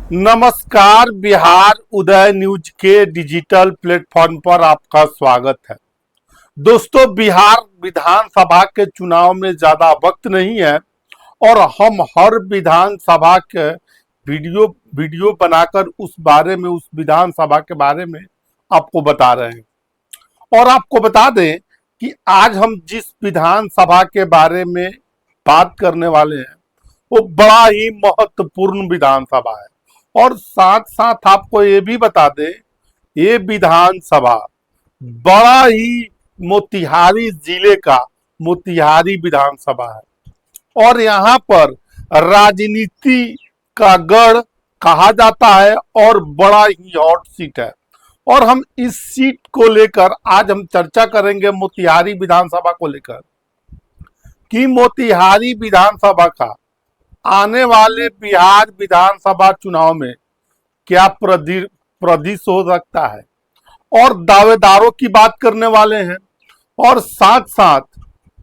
नमस्कार। बिहार उदय न्यूज के digital platform पर आपका स्वागत है। दोस्तों, बिहार विधानसभा के चुनाव में ज्यादा वक्त नहीं है और हम हर विधानसभा के वीडियो बनाकर उस विधानसभा के बारे में आपको बता रहे हैं। और आपको बता दें कि आज हम जिस विधानसभा के बारे में बात करने वाले हैं वो बड़ा ही महत्वपूर्ण विधानसभा है। और साथ साथ आपको ये भी बता दें, ये विधानसभा बड़ा ही मोतिहारी जिले का मोतिहारी विधानसभा है और यहाँ पर राजनीति का गढ़ कहा जाता है और बड़ा ही हॉट सीट है। और हम इस सीट को लेकर आज हम चर्चा करेंगे मोतिहारी विधानसभा को लेकर कि मोतिहारी विधानसभा का आने वाले बिहार विधानसभा चुनाव में क्या प्रदिश हो सकता है और दावेदारों की बात करने वाले हैं। और साथ साथ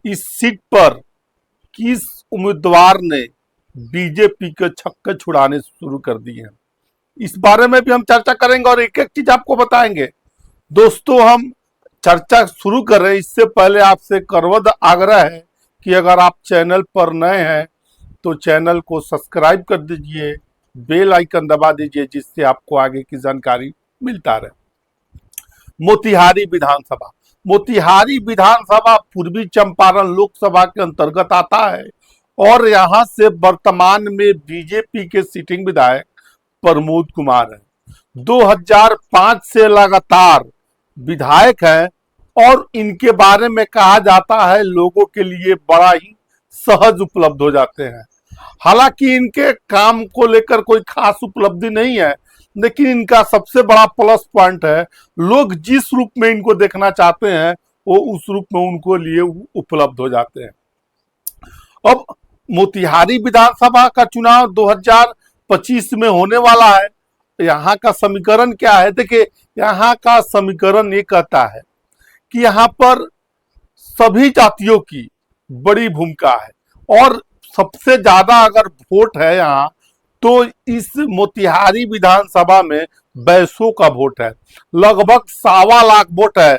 इस सीट पर किस उम्मीदवार ने बीजेपी के छक्के छुड़ाने शुरू कर दिए हैं, इस बारे में भी हम चर्चा करेंगे और एक एक चीज आपको बताएंगे। दोस्तों, हम चर्चा शुरू कर रहे हैं इससे पहले आपसे करवद आग्रह है कि अगर आप चैनल पर नए हैं तो चैनल को सब्सक्राइब कर दीजिए, बेल आइकन दबा दीजिए जिससे आपको आगे की जानकारी मिलता रहे। मोतिहारी विधानसभा पूर्वी चंपारण लोकसभा के अंतर्गत आता है और यहां से वर्तमान में बीजेपी के सिटिंग विधायक प्रमोद कुमार है। 2005 से लगातार विधायक हैं और इनके बारे में कहा जाता है लोगों के लिए बड़ा ही सहज उपलब्ध हो जाते हैं। हालांकि इनके काम को लेकर कोई खास उपलब्धि नहीं है, लेकिन इनका सबसे बड़ा प्लस पॉइंट है लोग जिस रूप में इनको देखना चाहते हैं वो उस रूप में उनको लिए उपलब्ध हो जाते हैं। अब मोतिहारी विधानसभा का चुनाव 2025 में होने वाला है। यहाँ का समीकरण क्या है? देखिए, यहाँ का समीकरण ये कहता है कि यहाँ पर सभी जातियों की बड़ी भूमिका है और सबसे ज्यादा अगर वोट है यहाँ तो इस मोतिहारी विधानसभा में बैसों का वोट है, लगभग 1.25 लाख वोट है।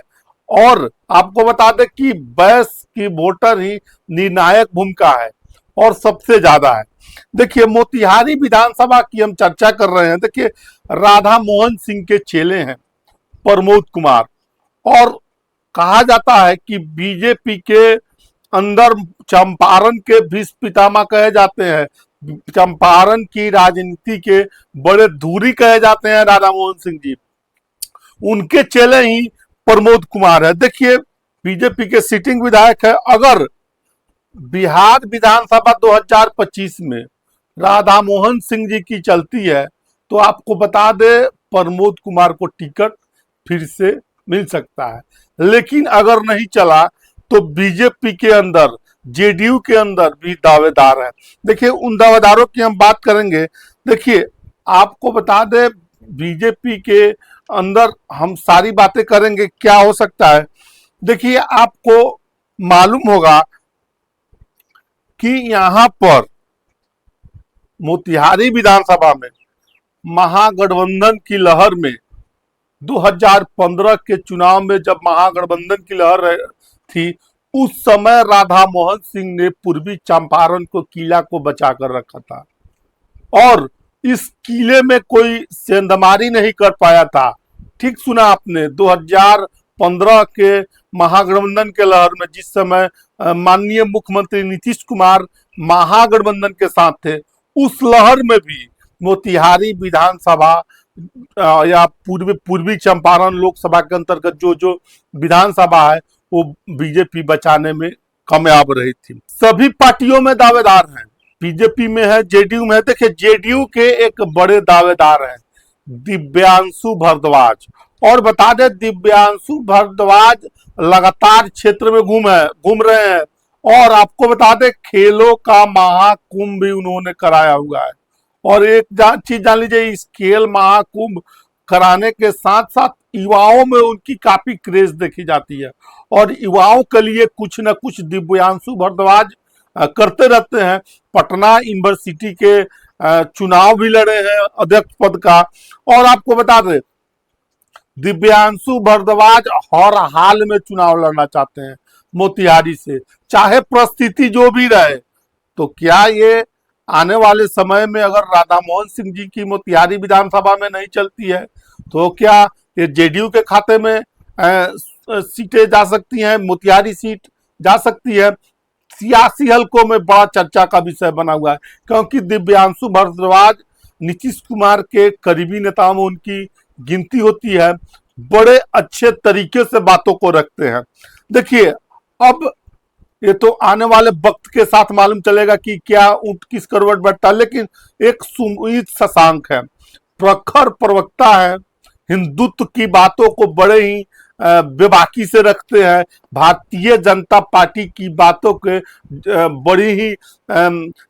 और आपको बता दें कि बैस की वोटर ही निर्णायक भूमिका है और सबसे ज्यादा है। देखिए, मोतिहारी विधानसभा की हम चर्चा कर रहे हैं। देखिए, राधा मोहन सिंह के चेले हैं प्रमोद कुमार और कहा जाता है कि बीजेपी के अंदर चंपारण के भीष्म पितामह कहे जाते हैं, चंपारण की राजनीति के बड़े धुरी कहे जाते हैं राधा मोहन सिंह जी। उनके चेले ही प्रमोद कुमार है। देखिए, बीजेपी के सिटिंग विधायक है। अगर बिहार विधानसभा 2025 में राधा मोहन सिंह जी की चलती है तो आपको बता दे प्रमोद कुमार को टिकट फिर से मिल सकता है। लेकिन अगर नहीं चला तो बीजेपी के अंदर, जेडीयू के अंदर भी दावेदार हैं। देखिए, उन दावेदारों की हम बात करेंगे। देखिए, आपको बता दें बीजेपी के अंदर हम सारी बातें करेंगे क्या हो सकता है। देखिए, आपको मालूम होगा कि यहाँ पर मोतिहारी विधानसभा में महागठबंधन की लहर में 2015 के चुनाव में जब महागठबंधन की लहर थी उस समय राधा मोहन सिंह ने पूर्वी चंपारण को किला को बचाकर रखा था और इस किले में कोई सेंधमारी नहीं कर पाया था। ठीक सुना आपने, 2015 के महागठबंधन के लहर में जिस समय माननीय मुख्यमंत्री नीतीश कुमार महागठबंधन के साथ थे, उस लहर में भी मोतिहारी विधानसभा या पूर्वी चंपारण लोकसभा के अंतर्गत जो विधानसभा है वो बीजेपी बचाने में कामयाब रही थी। सभी पार्टियों में दावेदार हैं, बीजेपी में है, जेडीयू में है। देखिए, जेडीयू के एक बड़े दावेदार हैं दिव्यांशु भारद्वाज। और बता दें दिव्यांशु भारद्वाज लगातार क्षेत्र में घूम रहे हैं और आपको बता दें खेलों का महाकुंभ भी उन्होंने कराया हुआ है। और एक चीज जान लीजिए, इस खेल महाकुंभ कराने के साथ साथ युवाओं में उनकी काफी क्रेज देखी जाती है और युवाओं के लिए कुछ न कुछ दिव्यांशु भारद्वाज करते रहते हैं। पटना यूनिवर्सिटी के चुनाव भी लड़े हैं अध्यक्ष पद का। और आपको बता दें दिव्यांशु भारद्वाज हर हाल में चुनाव लड़ना चाहते हैं मोतिहारी से, चाहे परिस्थिति जो भी रहे। तो क्या ये आने वाले समय में अगर राधा मोहन सिंह जी की मोतिहारी विधानसभा में नहीं चलती है तो क्या ये जेडीयू के खाते में सीटें जा सकती हैं, मोतिहारी सीट जा सकती है? सियासी हलकों में बड़ा चर्चा का विषय बना हुआ है, क्योंकि दिव्यांशु भारद्वाज नीतीश कुमार के करीबी नेताओं में उनकी गिनती होती है, बड़े अच्छे तरीके से बातों को रखते हैं। देखिए अब ये तो आने वाले वक्त के साथ मालूम चलेगा कि क्या ऊंट किस करवट बैठता है, लेकिन एक सुमित शशांक है, प्रखर प्रवक्ता है, हिंदुत्व की बातों को बड़े ही बेबाकी से रखते हैं, भारतीय जनता पार्टी की बातों के बड़ी ही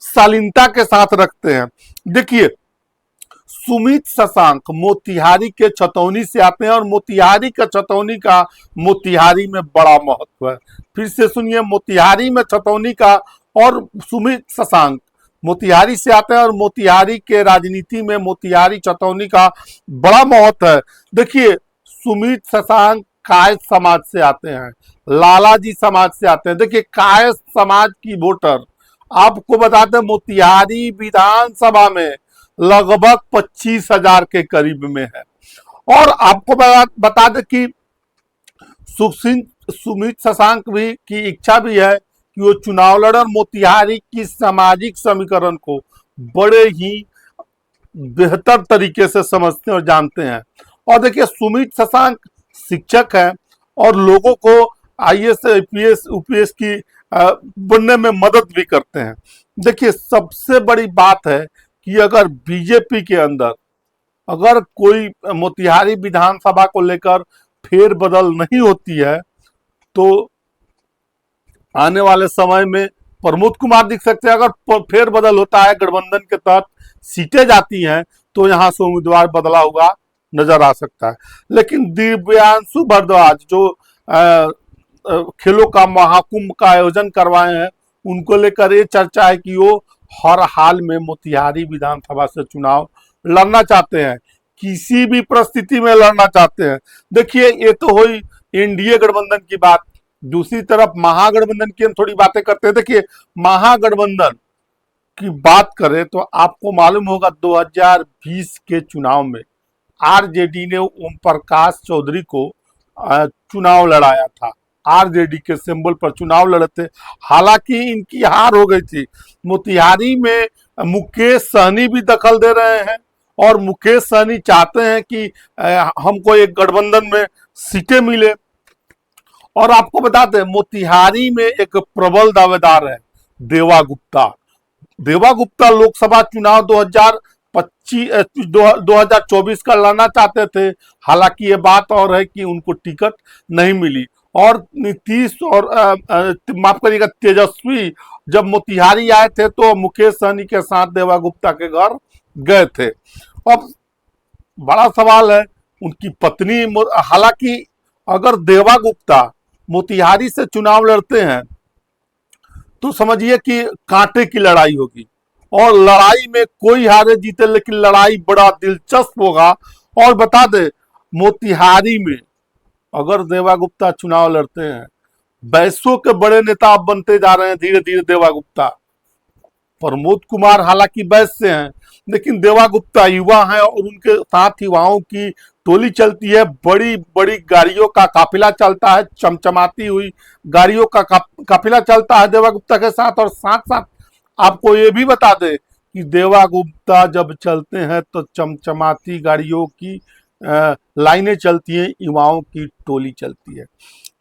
शालीनता के साथ रखते हैं। देखिए सुमित शशांक मोतिहारी के छतौनी से आते हैं और मोतिहारी का छतौनी का मोतिहारी में बड़ा महत्व है। फिर से सुनिए, मोतिहारी में छतौनी का और सुमित शशांक मोतिहारी से आते हैं और मोतिहारी के राजनीति में मोतिहारी छतौनी का बड़ा महत्व है। देखिए सुमित शशांक कायस्थ समाज से आते हैं, लालाजी समाज से आते हैं। देखिए कायस्थ समाज की वोटर आपको बताते हैं मोतिहारी विधानसभा में लगभग 25,000 के करीब में है। और आपको बता दें कि सुमित शशांक भी की इच्छा भी है कि वो चुनाव लड़े और मोतिहारी की सामाजिक समीकरण को बड़े ही बेहतर तरीके से समझते हैं और जानते हैं। और देखिए सुमित शशांक शिक्षक है और लोगों को आईएएस आईपीएस यूपीएस की बनने में मदद भी करते हैं। देखिए सबसे बड़ी बात है कि अगर बीजेपी के अंदर अगर कोई मोतिहारी विधानसभा को लेकर फेरबदल नहीं होती है तो आने वाले समय में प्रमोद कुमार दिख सकते हैं। अगर फेरबदल होता है, गठबंधन के तहत सीटें जाती हैं तो यहां से उम्मीदवार बदला हुआ नजर आ सकता है। लेकिन दिव्यांशु भारद्वाज जो खेलों का महाकुंभ का आयोजन करवाए हैं उनको लेकर ये चर्चा है कि वो हर हाल में मोतिहारी विधानसभा से चुनाव लड़ना चाहते हैं, किसी भी परिस्थिति में लड़ना चाहते हैं। देखिए ये तो हुई एनडीए गठबंधन की बात, दूसरी तरफ महागठबंधन की हम थोड़ी बातें करते हैं। देखिए महागठबंधन की बात करें तो आपको मालूम होगा 2020 के चुनाव में आरजेडी ने ओम प्रकाश चौधरी को चुनाव लड़ाया था, आरजेडी के सिंबल पर चुनाव लड़े थे। हालांकि इनकी हार हो गई थी। मोतिहारी में मुकेश सहनी भी दखल दे रहे हैं और मुकेश सहनी चाहते हैं कि हमको एक गठबंधन में सीटें मिले। और आपको बता दें मोतिहारी में एक प्रबल दावेदार है देवा गुप्ता। देवा गुप्ता लोकसभा चुनाव 2024 का लड़ना चाहते थे। हालांकि ये बात और है कि उनको टिकट नहीं मिली और नीतीश और माफ करिएगा तेजस्वी जब मोतिहारी आए थे तो मुकेश सहनी के साथ देवा गुप्ता के घर गए थे। अब बड़ा सवाल है उनकी पत्नी, हालांकि अगर देवा गुप्ता मोतिहारी से चुनाव लड़ते हैं तो समझिए कि कांटे की लड़ाई होगी और लड़ाई में कोई हारे जीते लेकिन लड़ाई बड़ा दिलचस्प होगा। और बता दे मोतिहारी में अगर देवा गुप्ता चुनाव लड़ते हैं, बैसों के बड़े नेता अब बनते जा रहे हैं धीरे धीरे देवा गुप्ता। प्रमोद कुमार हालांकि बैस से हैं लेकिन देवा गुप्ता युवा हैं और उनके साथ युवाओं की टोली चलती है, बड़ी बड़ी गाड़ियों का काफिला चलता है, चमचमाती हुई गाड़ियों का काफिला चलता है देवा गुप्ता के साथ। और साथ साथ आपको ये भी बता दें कि देवा गुप्ता जब चलते हैं तो चमचमाती गाड़ियों की लाइनें चलती हैं, युवाओं की टोली चलती है।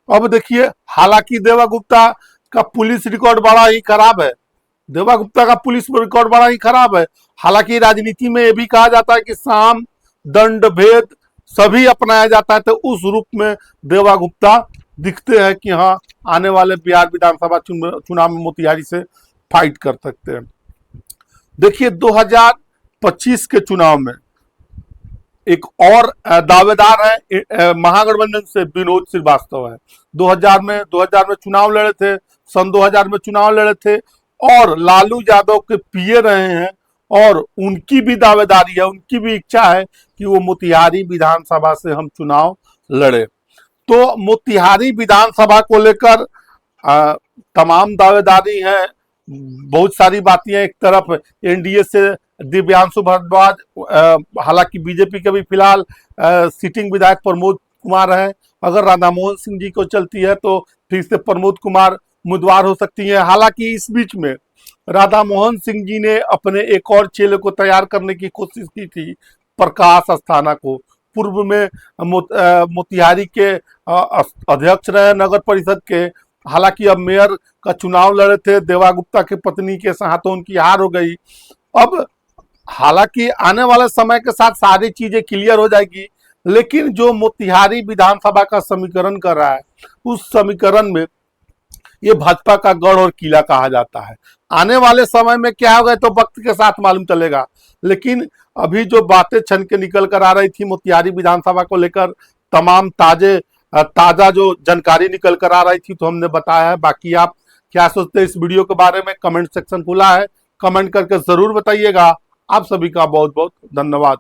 अब देखिए हालांकि देवा गुप्ता का पुलिस रिकॉर्ड बड़ा ही खराब है, देवा गुप्ता का पुलिस रिकॉर्ड बड़ा ही खराब है। हालांकि राजनीति में यह भी कहा जाता है कि साम दंड भेद सभी अपनाया जाता है, तो उस रूप में देवा गुप्ता दिखते हैं कि हाँ आने वाले बिहार विधानसभा चुनाव में मोतिहारी से फाइट कर सकते हैं। देखिए 2025 के चुनाव में एक और दावेदार है महागठबंधन से विनोद श्रीवास्तव है। 2000 में चुनाव लड़े थे, सन 2000 में चुनाव लड़े थे और लालू यादव के पीए रहे हैं और उनकी भी दावेदारी है, उनकी भी इच्छा है कि वो मोतिहारी विधानसभा से हम चुनाव लड़े। तो मोतिहारी विधानसभा को लेकर तमाम दावेदारी हैं, बहुत सारी बातें हैं। एक तरफ एनडीए से दिव्यांशु भारद्वाज, हालांकि बीजेपी के भी फिलहाल सिटिंग विधायक प्रमोद कुमार है। अगर राधा मोहन सिंह जी को चलती है तो फिर से प्रमोद कुमार उम्मीदवार हो सकती है। हालांकि इस बीच में राधा मोहन सिंह जी ने अपने एक और चेले को तैयार करने की कोशिश की थी, प्रकाश अस्थाना को। पूर्व में मोतिहारी के अध्यक्ष रहे नगर परिषद के। हालांकि अब मेयर का चुनाव लड़े थे, देवा गुप्ता की पत्नी के हाथों उनकी हार हो गई। अब हालांकि आने वाले समय के साथ सारी चीजें क्लियर हो जाएगी, लेकिन जो मोतिहारी विधानसभा का समीकरण कर रहा है, उस समीकरण में ये भाजपा का गढ़ और किला कहा जाता है। आने वाले समय में क्या होगा तो वक्त के साथ मालूम चलेगा, लेकिन अभी जो बातें छन के निकल कर आ रही थी मोतिहारी विधानसभा को लेकर, तमाम ताजा जो जानकारी निकल कर आ रही थी, तो हमने बताया है। बाकी आप क्या सोचते हैं इस वीडियो के बारे में, कमेंट सेक्शन खुला है, कमेंट करके जरूर बताइएगा। आप सभी का बहुत बहुत धन्यवाद।